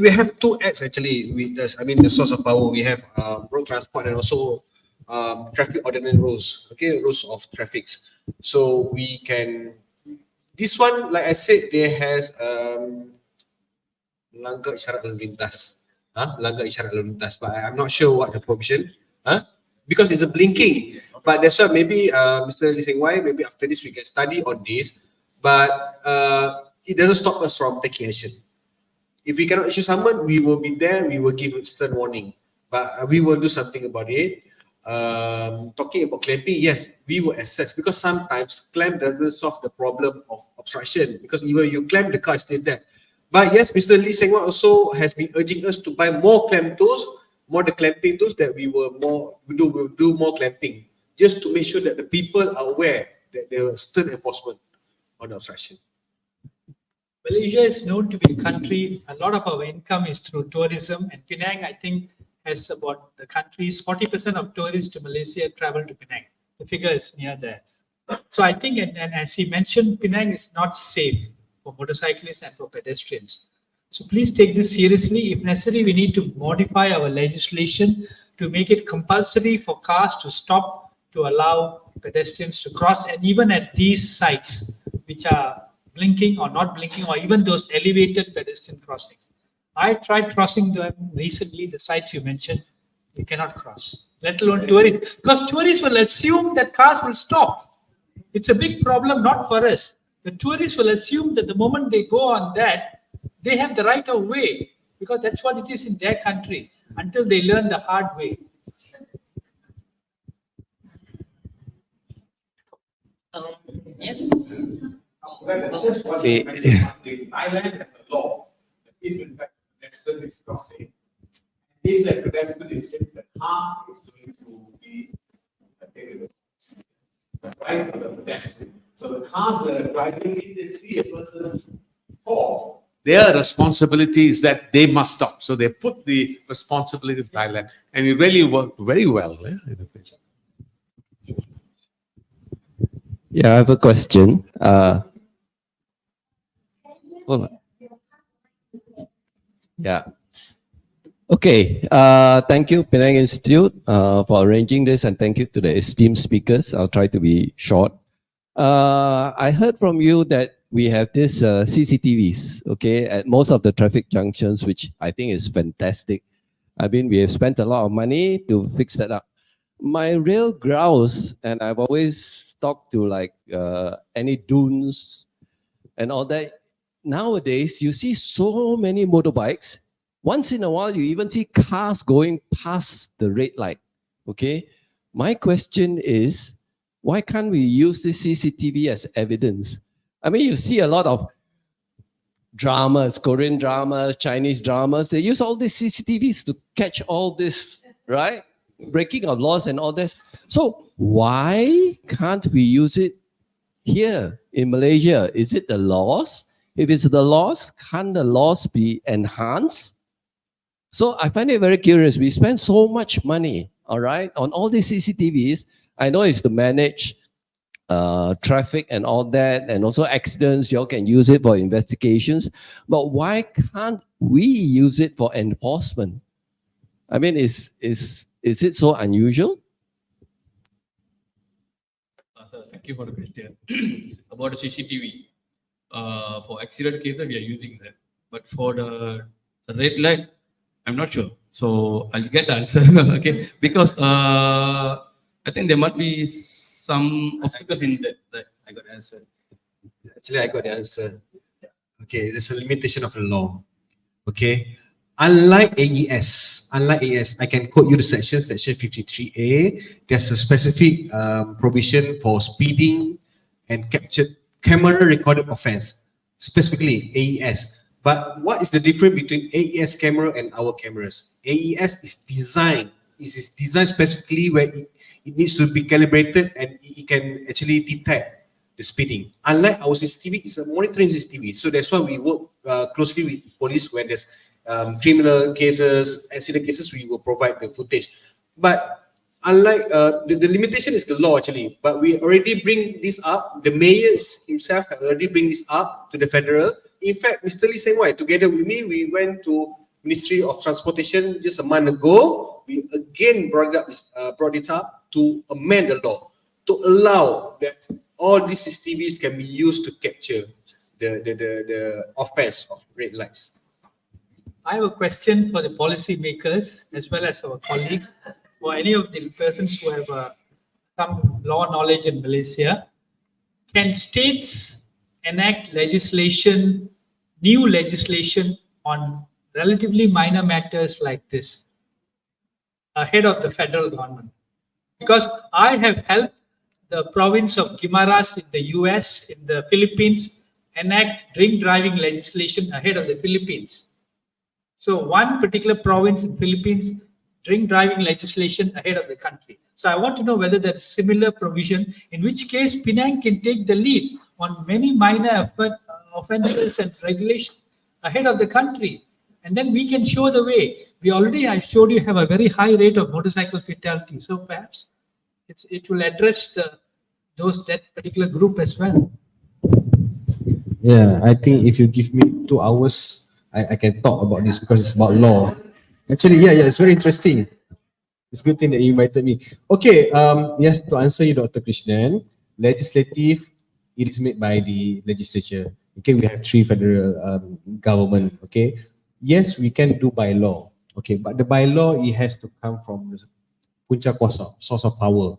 have 2 acts actually with us. I mean, the source of power. We have road transport and also traffic ordinance rules. Okay, rules of traffic. So we can. This one, like I said, there has langgar isyarat lalu lintas. Langgar isyarat lalu lintas. But I'm not sure what the provision. Because it's a blinking. But that's why maybe Mr. Lee Seng Wai, maybe after this we can study on this. But it doesn't stop us from taking action. If we cannot issue summon, we will be there. We will give a stern warning. But we will do something about it. Talking about clamping, yes, we will assess because sometimes clamp doesn't solve the problem of obstruction because even you clamp, the car is still there. But yes, Mr. Lee Seng Wai also has been urging us to buy more clamp tools, more the clamping tools that we will do more clamping just to make sure that the people are aware that there is stern enforcement on the obstruction. Malaysia is known to be a country, a lot of our income is through tourism, and Penang, I think, has about the country's 40% of tourists to Malaysia travel to Penang. The figure is near there. So I think, and as he mentioned, Penang is not safe for motorcyclists and for pedestrians. So please take this seriously. If necessary, we need to modify our legislation to make it compulsory for cars to stop to allow pedestrians to cross, and even at these sites, which are blinking or not blinking, or even those elevated pedestrian crossings. I tried crossing them recently, the sites you mentioned, we cannot cross, let alone tourists, because tourists will assume that cars will stop. It's a big problem, not for us. The tourists will assume that the moment they go on that, they have the right of way, because that's what it is in their country, until they learn the hard way. Yes. Well, just one thing. Thailand has a law that if in fact pedestrian is crossing, if the pedestrian is saying the car is going to be right for the pedestrian. So the cars that are driving, if they see a person fall, their responsibility is that they must stop. So they put the responsibility in Thailand, and it really worked very well. Yeah, I have a question. Hold on. Yeah. Okay. Thank you, Penang Institute, for arranging this, and thank you to the esteemed speakers. I'll try to be short. I heard from you that we have this CCTVs, okay, at most of the traffic junctions, which I think is fantastic. I mean, we have spent a lot of money to fix that up. My real grouse, and I've always talked to like any dunes and all that. Nowadays, you see so many motorbikes. Once in a while, you even see cars going past the red light. Okay. My question is, why can't we use this CCTV as evidence? I mean, you see a lot of dramas, Korean dramas, Chinese dramas. They use all these CCTVs to catch all this, right? Breaking of laws and all this. So why can't we use it here in Malaysia? Is it the laws? If it's the laws, can't the laws be enhanced? So I find it very curious. We spend so much money, all right, on all these CCTVs. I know it's to manage traffic and all that, and also accidents. You all can use it for investigations. But why can't we use it for enforcement? I mean, is it so unusual? Sir, thank you for the question. About the CCTV, for accident cases, we are using that. But for the red light, I'm not sure. So I'll get the answer, okay? Because I think there might be some obstacles in that. I got the answer. Actually, I got the answer. Okay, there's a limitation of the law. Okay. Unlike AES, I can quote you the section 53A. There's a specific provision for speeding and captured camera recorded offense, specifically AES. But what is the difference between AES camera and our cameras? AES is designed specifically where it needs to be calibrated and it can actually detect the speeding. Unlike our CCTV, it's a monitoring CCTV. So that's why we work closely with police when there's criminal cases, accident cases, we will provide the footage. But unlike, the limitation is the law actually, but we already bring this up, the mayors himself have already bring this up to the federal. In fact, Mr. Lee Seng Wai, together with me, we went to Ministry of Transportation just a month ago. We again brought it up to amend the law to allow that all these CCTVs can be used to capture the offense of red lights. I have a question for the policy makers as well as our colleagues, or any of the persons who have some law knowledge in Malaysia. Can states enact legislation, new legislation on relatively minor matters like this ahead of the federal government? Because I have helped the province of Guimaras in the US, in the Philippines, enact drink driving legislation ahead of the Philippines. So one particular province in Philippines, drink driving legislation ahead of the country. So I want to know whether there's similar provision, in which case Penang can take the lead on many minor offenses and regulation ahead of the country. And then we can show the way. I showed you have a very high rate of motorcycle fatality. So perhaps it will address that particular group as well. Yeah, I think if you give me 2 hours, I can talk about this because it's about law. Actually, yeah, it's very interesting. It's a good thing that you invited me. Okay, yes, to answer you, Dr. Krishnan, legislative, it is made by the legislature. Okay, we have 3 federal government. Okay, yes, we can do by law. Okay, but the bylaw, it has to come from the punca kuasa, source of power.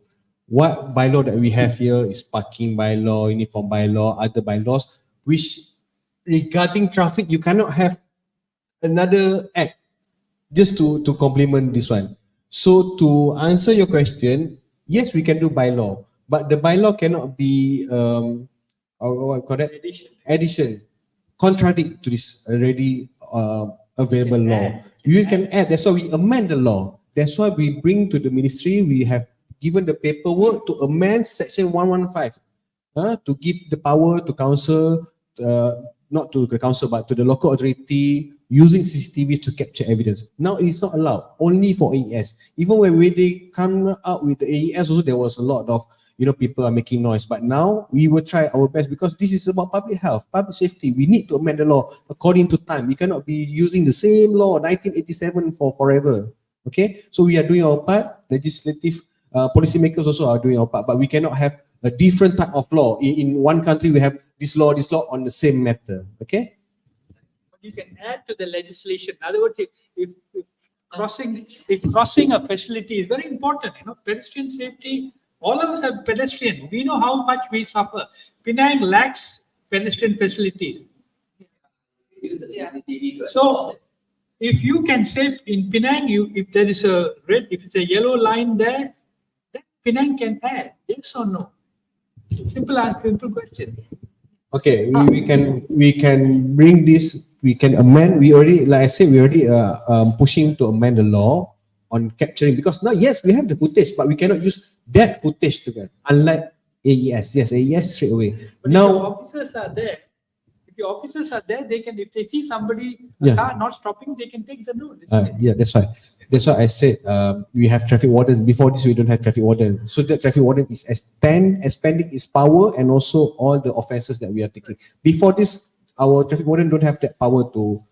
What bylaw that we have here is parking bylaw, uniform bylaw, other bylaws, which regarding traffic, you cannot have another act just to complement this one. So to answer your question, yes, we can do bylaw, but the bylaw cannot be what call that? Addition, contradict to this already available law. You can add. That's why we amend the law. That's why we bring to the ministry. We have given the paperwork to amend section 115 to give the power to council not to the council, but to the local authority using CCTV to capture evidence. Now it is not allowed, only for AES. Even when they come out with the AES, also there was a lot of people are making noise. But now we will try our best because this is about public health, public safety. We need to amend the law according to time. We cannot be using the same law 1987 for forever. Okay, so we are doing our part. Legislative policymakers also are doing our part, but we cannot have a different type of law. In one country we have this law on the same matter. Okay. But you can add to the legislation. In other words, if crossing a facility is very important. Pedestrian safety. All of us are pedestrian. We know how much we suffer. Penang lacks pedestrian facilities. So, if you can say in Penang, if there is a red, if it's a yellow line there, then Penang can add. Yes or no? Simple question. Okay, we can bring this. We can amend. We already, like I said, we already pushing to amend the law on capturing, because now yes we have the footage, but we cannot use that footage together. Unlike AES, yes, AES straight away. But Now if your officers are there, they can, if they see somebody car not stopping, they can take the note. yeah, that's why I said we have traffic warden. Before this we don't have traffic warden, so the traffic warden is expanding its power and also all the offences that we are taking. Before this, our traffic warden don't have that power to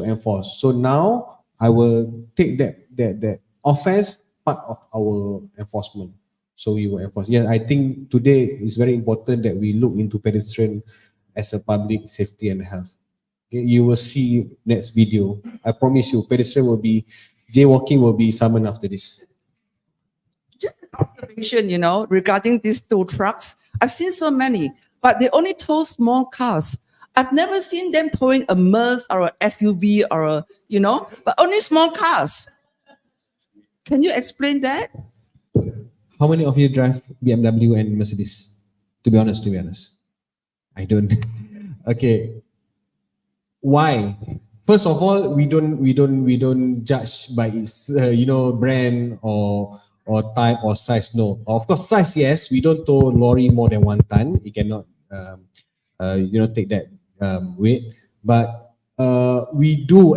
enforce. So now I will take that offense part of our enforcement. So we will enforce. Yeah, I think today is very important that we look into pedestrian as a public safety and health. Okay, you will see next video. I promise you, pedestrian will be, jaywalking will be summoned after this. Just an observation, regarding these two trucks. I've seen so many, but they only tow small cars. I've never seen them towing a Merc or a SUV or but only small cars. Can you explain that? How many of you drive BMW and Mercedes? To be honest, I don't. Okay. Why? First of all, we don't judge by its brand or type or size. No, of course size yes. We don't tow lorry more than 1 ton. It cannot take that weight. But we do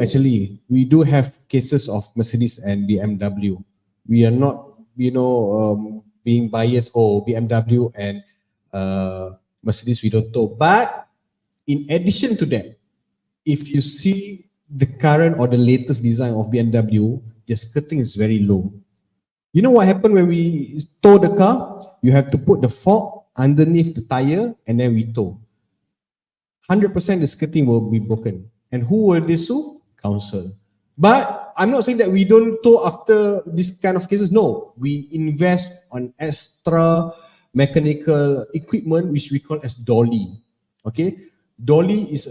have cases of Mercedes and BMW. We are not being biased. BMW and Mercedes we don't tow. But in addition to that, if you see the current or the latest design of BMW, the skirting is very low. You know what happened when we tow the car? You have to put the fork underneath the tire and then we tow. 100% the skirting will be broken. And who will they sue? Council. But I'm not saying that we don't tow after this kind of cases. No, we invest on extra mechanical equipment which we call as dolly. Okay, dolly is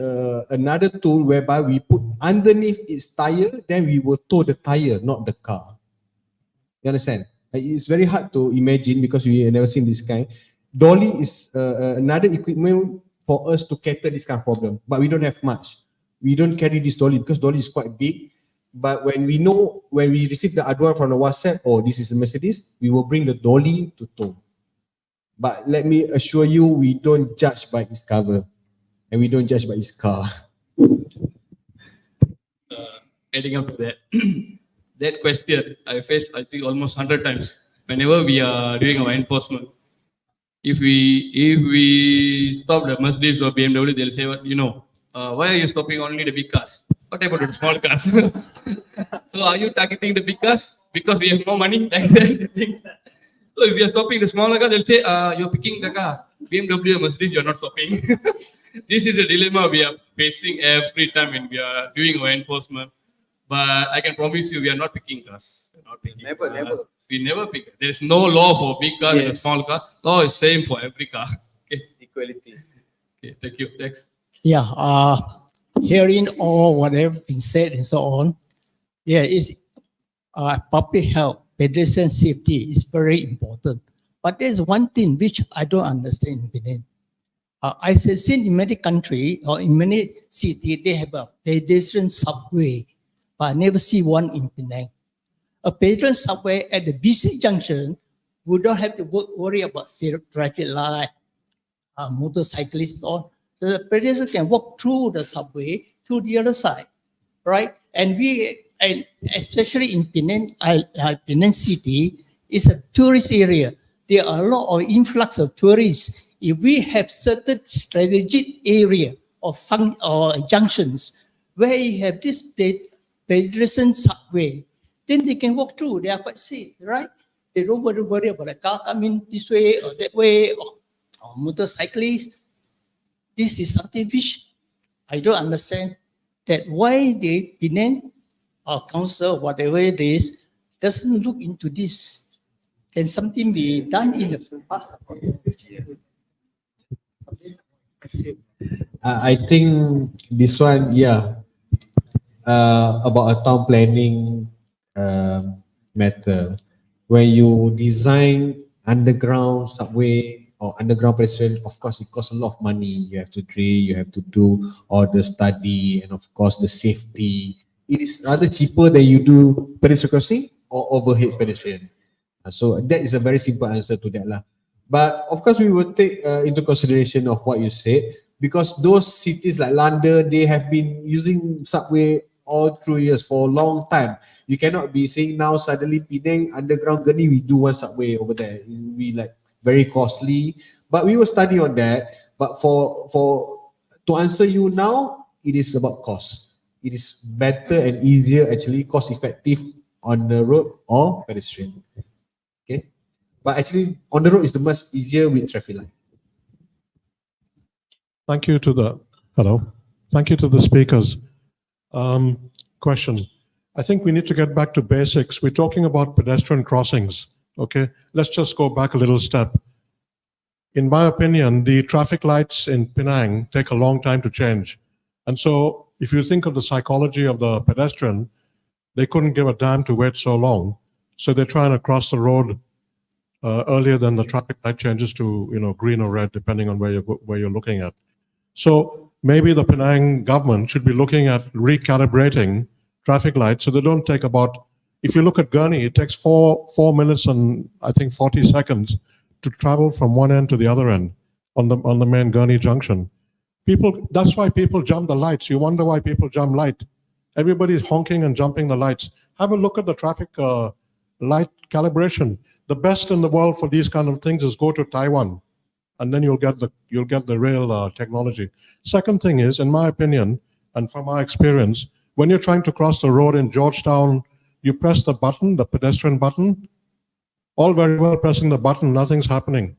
another tool whereby we put underneath its tire, then we will tow the tire, not the car. You understand? It's very hard to imagine because we have never seen this kind. Dolly is another equipment for us to cater this kind of problem, but we don't have much. We don't carry this dolly because dolly is quite big. But when we receive the aduan from the WhatsApp, this is a Mercedes, we will bring the dolly to tow. But let me assure you, we don't judge by its cover and we don't judge by its car. Adding up to that, that question I faced, I think, almost 100 times. Whenever we are doing our enforcement, if we stop the Mercedes or BMW, they'll say, why are you stopping only the big cars? What about the small cars? So are you targeting the big cars because we have more money? Like that. So if we are stopping the smaller car, they'll say, you're picking the car. BMW or Mercedes, you're not stopping. This is the dilemma we are facing every time when we are doing our enforcement. But I can promise you, we are not picking cars. Never. We never pick. There is no law for big car and small car. Law is same for every car. Okay. Equality. Okay, thank you. Next. Yeah, hearing all whatever been said and so on, it's public health, pedestrian safety is very important. But there's one thing which I don't understand in Penang. I have seen in many countries or in many cities, they have a pedestrian subway, but I never see one in Penang. A pedestrian subway at the busy junction, we don't have to worry about zero traffic light, motorcyclists, or the pedestrian can walk through the subway to the other side, right? And especially in Penang, Penang City is a tourist area. There are a lot of influx of tourists. If we have certain strategic area or junctions where you have this pedestrian subway, then they can walk through. They are quite safe, right? They don't worry about a car coming this way or that way or motorcyclists. This is something which I don't understand, that why the Penang or council, whatever it is, doesn't look into this. Can something be done in the past? I think this one, about a town planning matter. When you design underground subway or underground pedestrian, of course, it costs a lot of money. You have to drill, you have to do all the study, and of course, the safety. It is rather cheaper than you do pedestrian crossing or overhead pedestrian. So that is a very simple answer to that lah. But of course, we will take into consideration of what you said, because those cities like London, they have been using subway all through years for a long time. You cannot be saying now suddenly Penang underground gurney, we do one subway over there. It will be like very costly. But we will study on that. But to answer you now, it is about cost. It is better and easier, actually cost effective on the road or pedestrian. Okay, but actually on the road is the most easier with traffic light. Thank you to the speakers. Question. I think we need to get back to basics. We're talking about pedestrian crossings. Okay, let's just go back a little step. In my opinion, the traffic lights in Penang take a long time to change. And so if you think of the psychology of the pedestrian, they couldn't give a damn to wait so long. So they're trying to cross the road earlier than the traffic light changes to, green or red, depending on where you're looking at. So maybe the Penang government should be looking at recalibrating traffic lights so they don't take about, if you look at Gurney, it takes 4 minutes and I think 40 seconds to travel from one end to the other end on the main Gurney junction. That's why people jump the lights. You wonder why people jump light. Everybody's honking and jumping the lights. Have a look at the traffic light calibration. The best in the world for these kind of things is go to Taiwan, and then you'll get the real technology. Second thing is, in my opinion, and from my experience, when you're trying to cross the road in Georgetown, you press the button, the pedestrian button. All very well pressing the button, nothing's happening.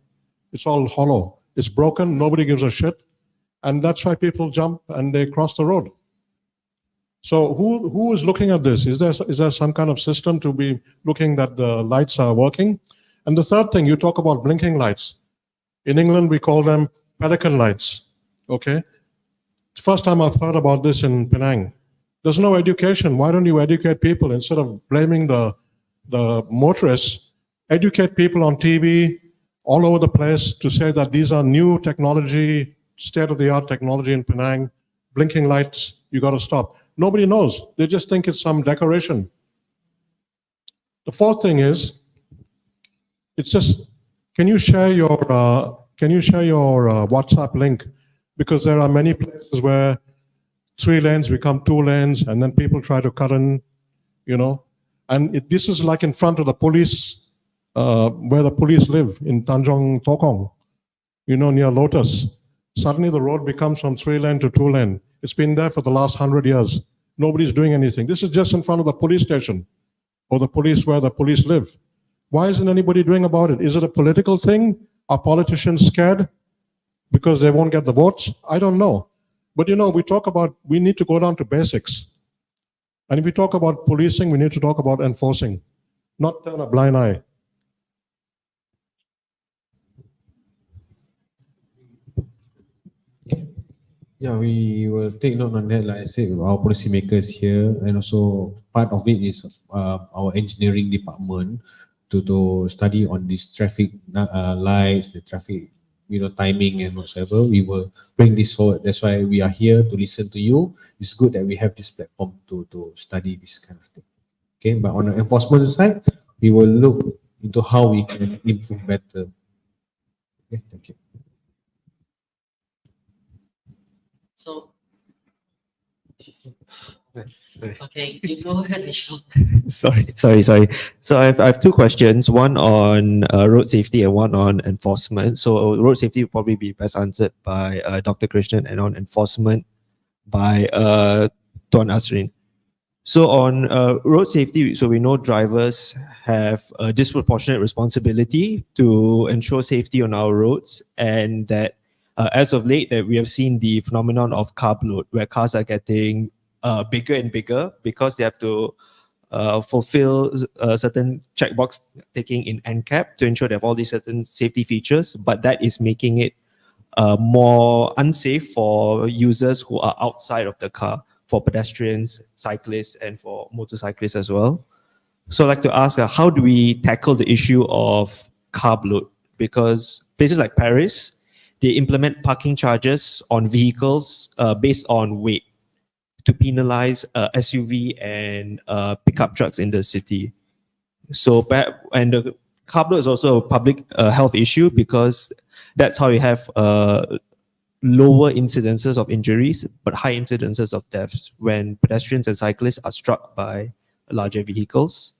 It's all hollow. It's broken. Nobody gives a shit, and that's why people jump and they cross the road. So who is looking at this? Is there some kind of system to be looking that the lights are working? And the third thing, you talk about blinking lights. In England, we call them pelican lights. Okay, first time I've heard about this in Penang. There's no education. Why don't you educate people instead of blaming the motorists? Educate people on TV all over the place to say that these are new technology, state-of-the-art technology in Penang. Blinking lights, you got to stop. Nobody knows. They just think it's some decoration. The fourth thing is, it's just, can you share your WhatsApp link? Because there are many places where 3 lanes become 2 lanes, and then people try to cut in, And this is like in front of the police, where the police live in Tanjong Tokong, near Lotus. Suddenly the road becomes from 3 lane to 2 lane. It's been there for the last 100 years. Nobody's doing anything. This is just in front of the police station or the police where the police live. Why isn't anybody doing about it? Is it a political thing? Are politicians scared because they won't get the votes? I don't know. But we need to go down to basics. And if we talk about policing, we need to talk about enforcing, not turn a blind eye. Yeah, we will take note on that. Like I said, our policymakers here, and also part of it is our engineering department to study on these traffic lights, the traffic, timing and whatsoever. We will bring this forward. That's why we are here to listen to you. It's good that we have this platform to study this kind of thing. Okay, but on the enforcement side, we will look into how we can improve better. Okay, thank you. So, Sorry. okay, you go ahead, Michelle. Sorry. So I have two questions, one on road safety and one on enforcement. So road safety will probably be best answered by Dr. Krishnan, and on enforcement by Tuan Asrin. So on road safety, so we know drivers have a disproportionate responsibility to ensure safety on our roads, and that as of late that we have seen the phenomenon of carb load, where cars are getting bigger and bigger because they have to fulfill certain checkbox taking in NCAP to ensure they have all these certain safety features, but that is making it more unsafe for users who are outside of the car, for pedestrians, cyclists, and for motorcyclists as well. So I'd like to ask, how do we tackle the issue of carb load? Because places like Paris, they implement parking charges on vehicles based on weight to penalize SUV and pickup trucks in the city. So, and the carb load is also a public health issue because that's how you have lower incidences of injuries, but high incidences of deaths when pedestrians and cyclists are struck by larger vehicles.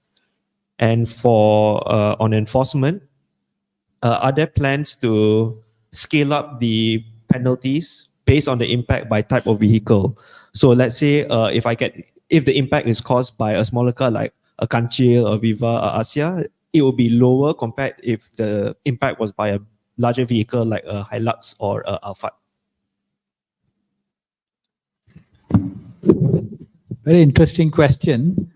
And for on enforcement, are there plans to scale up the penalties based on the impact by type of vehicle? So let's say if the impact is caused by a smaller car like a Kancil, a Viva, a Asia, it will be lower compared if the impact was by a larger vehicle like a Hilux or a Alphard. Very interesting question.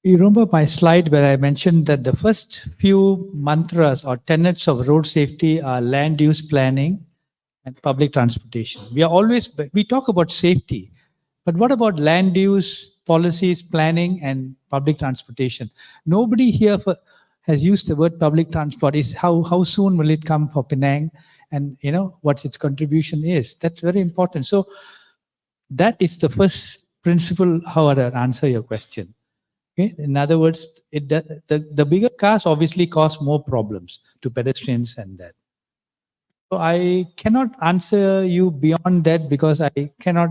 You remember my slide where I mentioned that the first few mantras or tenets of road safety are land use planning and public transportation. We talk about safety, but what about land use policies, planning, and public transportation? Nobody here has used the word public transport. Is how soon will it come for Penang, and what its contribution is. That's very important. So that is the first principle how I answer your question. Okay? In other words, the bigger cars obviously cause more problems to pedestrians and that. So I cannot answer you beyond that because I cannot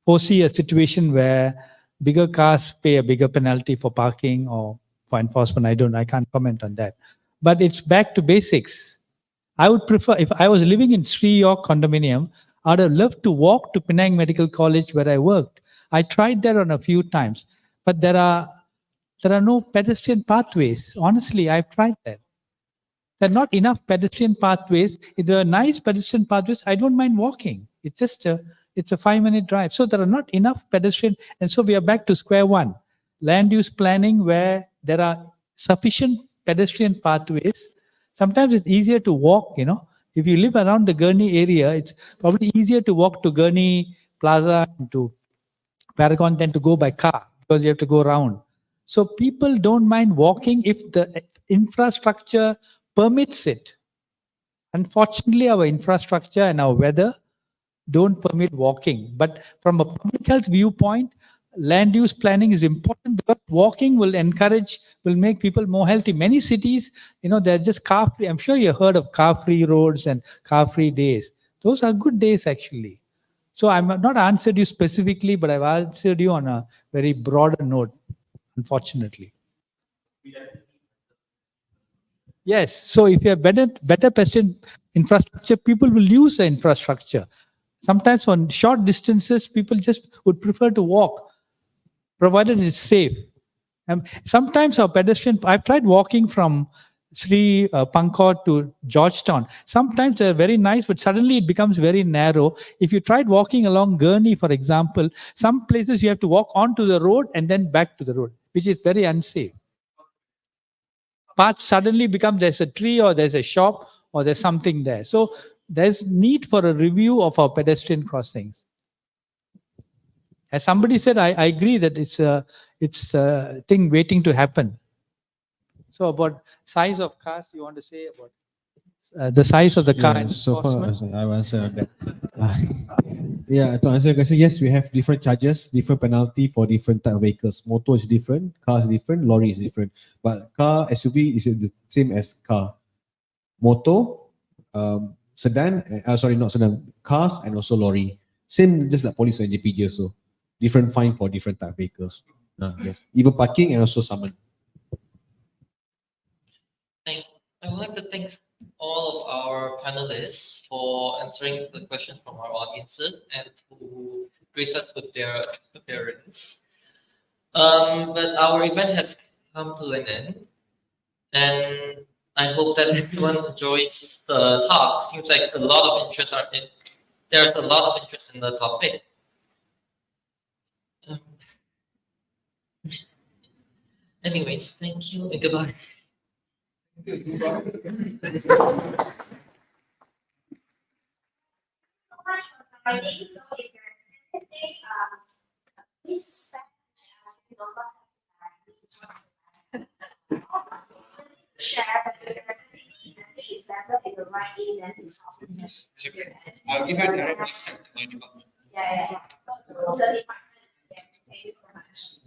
foresee a situation where bigger cars pay a bigger penalty for parking or for enforcement. I can't comment on that. But it's back to basics. I would prefer, if I was living in Sri York condominium, I'd have loved to walk to Penang Medical College where I worked. I tried that on a few times, but there are no pedestrian pathways. Honestly, I've tried that. There are not enough pedestrian pathways. If there are nice pedestrian pathways, I don't mind walking. It's just a 5-minute drive. So there are not enough pedestrian. And so we are back to square one. Land use planning where there are sufficient pedestrian pathways. Sometimes it's easier to walk, If you live around the Gurney area, it's probably easier to walk to Gurney Plaza and to Paragon than to go by car because you have to go around. So people don't mind walking if the infrastructure permits it. Unfortunately, our infrastructure and our weather don't permit walking. But from a public health viewpoint, land use planning is important because walking will make people more healthy. Many cities, they're just car-free. I'm sure you heard of car-free roads and car-free days. Those are good days, actually. So I'm not answered you specifically, but I've answered you on a very broader note, unfortunately. Yes. So if you have better pedestrian infrastructure, people will use the infrastructure. Sometimes on short distances, people just would prefer to walk, provided it's safe. Sometimes our pedestrian, I've tried walking from Sri Pankot to Georgetown. Sometimes they're very nice, but suddenly it becomes very narrow. If you tried walking along Gurney, for example, some places you have to walk onto the road and then back to the road, which is very unsafe. Path suddenly becomes there's a tree or there's a shop or there's something there. So there's need for a review of our pedestrian crossings. As somebody said, I agree that it's a thing waiting to happen. So about size of cars, you want to say about the size of the car? Yeah, so far, I will answer that. To answer your question, yes, we have different charges, different penalty for different type of vehicles. Motor is different, car is different, lorry is different. But car, SUV is the same as car. Motor, sedan, sorry, not sedan, cars and also lorry. Same just like police and JPG also. Different fine for different type of vehicles. Yes. Even parking and also summon. I would like to thank all of our panelists for answering the questions from our audiences and to grace us with their appearance. But our event has come to an end, and I hope that everyone enjoys the talk. Seems like a lot of interest there's a lot of interest in the topic. Anyways, thank you and goodbye. Please share, but if there's anything it's better if you write in and it's also. I'll give you direct access to my department. Yeah. So the department, thank you so much.